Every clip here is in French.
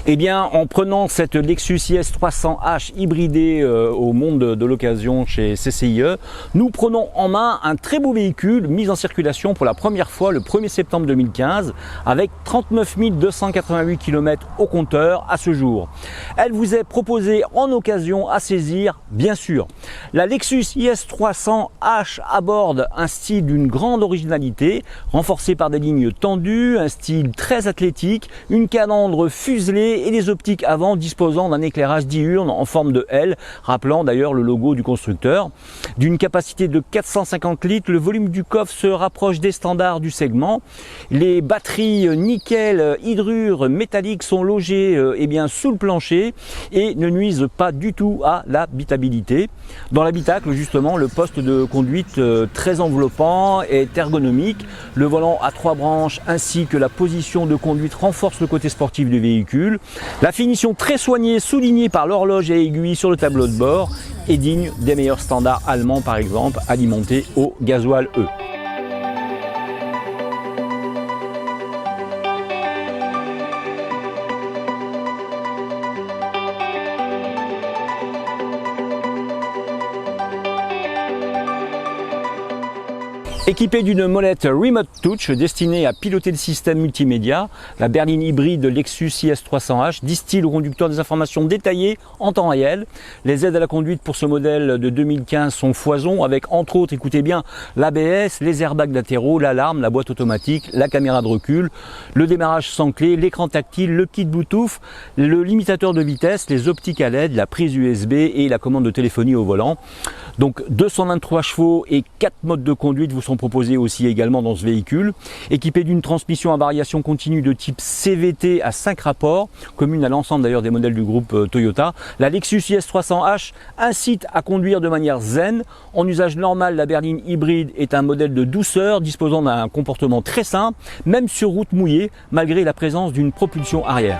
Eh bien, en prenant cette Lexus IS 300H hybridée au monde de l'occasion chez CCIE, nous prenons en main un très beau véhicule mis en circulation pour la première fois le 1er septembre 2015 avec 39 288 km au compteur à ce jour. Elle vous est proposée en occasion à saisir, bien sûr. La Lexus IS 300H aborde un style d'une grande originalité, renforcé par des lignes tendues, un style très athlétique, une calandre fuselée et des optiques avant disposant d'un éclairage diurne en forme de L, rappelant d'ailleurs le logo du constructeur. D'une capacité de 450 litres, le volume du coffre se rapproche des standards du segment. Les batteries nickel hydrure métallique sont logées sous le plancher et ne nuisent pas du tout à l'habitabilité. Dans l'habitacle, justement, le poste de conduite très enveloppant est ergonomique. Le volant à 3 branches ainsi que la position de conduite renforcent le côté sportif du véhicule. La finition très soignée, soulignée par l'horloge à aiguille sur le tableau de bord, est digne des meilleurs standards allemands, par exemple, alimentés au gasoil E. Équipée d'une molette Remote Touch destinée à piloter le système multimédia, la berline hybride Lexus IS 300H distille au conducteur des informations détaillées en temps réel. Les aides à la conduite pour ce modèle de 2015 sont foison avec entre autres, écoutez bien, l'ABS, les airbags latéraux, l'alarme, la boîte automatique, la caméra de recul, le démarrage sans clé, l'écran tactile, le kit Bluetooth, le limitateur de vitesse, les optiques à LED, la prise USB et la commande de téléphonie au volant. Donc 223 chevaux et 4 modes de conduite vous sont proposés aussi également dans ce véhicule. Équipé d'une transmission à variation continue de type CVT à 5 rapports, commune à l'ensemble d'ailleurs des modèles du groupe Toyota, la Lexus IS 300H incite à conduire de manière zen. En usage normal, la berline hybride est un modèle de douceur disposant d'un comportement très sain, même sur route mouillée, malgré la présence d'une propulsion arrière.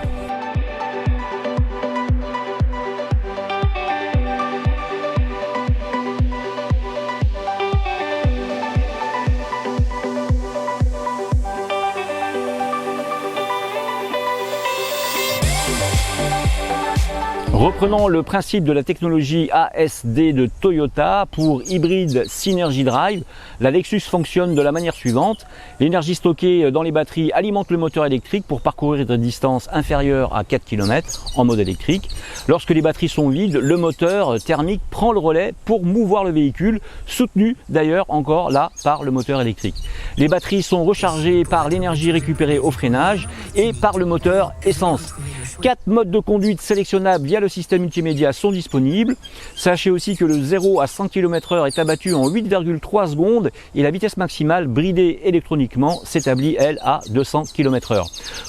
Reprenons le principe de la technologie ASD de Toyota pour Hybrid Synergy Drive. La Lexus fonctionne de la manière suivante. L'énergie stockée dans les batteries alimente le moteur électrique pour parcourir des distances inférieures à 4 km en mode électrique. Lorsque les batteries sont vides, le moteur thermique prend le relais pour mouvoir le véhicule, soutenu d'ailleurs encore là par le moteur électrique. Les batteries sont rechargées par l'énergie récupérée au freinage et par le moteur essence. 4 modes de conduite sélectionnables via le système multimédia sont disponibles. Sachez aussi que le 0 à 100 km/h est abattu en 8,3 secondes et la vitesse maximale bridée électroniquement s'établit, elle, à 200 km/h.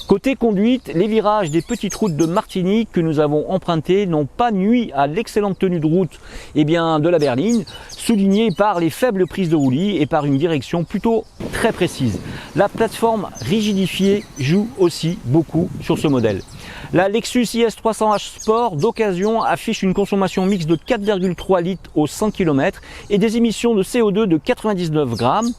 Côté conduite, les virages des petites routes de Martinique que nous avons empruntées n'ont pas nui à l'excellente tenue de route de la berline, soulignée par les faibles prises de roulis et par une direction plutôt très précise. La plateforme rigidifiée joue aussi beaucoup sur ce modèle. La Lexus IS 300H Sport d'occasion affiche une consommation mixte de 4,3 litres au 100 km et des émissions de CO2 de 99 grammes.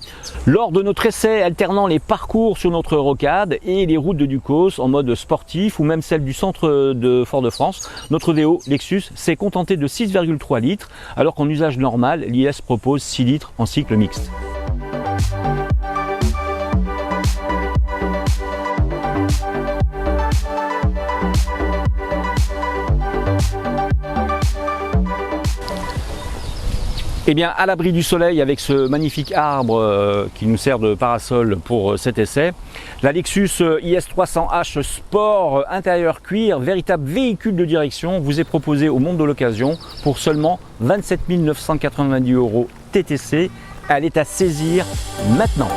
Lors de notre essai alternant les parcours sur notre rocade et les routes de Ducos en mode sportif ou même celle du centre de Fort-de-France, notre VO Lexus s'est contenté de 6,3 litres alors qu'en usage normal, l'IS propose 6 litres en cycle mixte. Eh bien, à l'abri du soleil avec ce magnifique arbre qui nous sert de parasol pour cet essai, la Lexus IS 300H Sport intérieur cuir, véritable véhicule de direction, vous est proposé au monde de l'occasion pour seulement 27 990 € TTC. Elle est à saisir maintenant.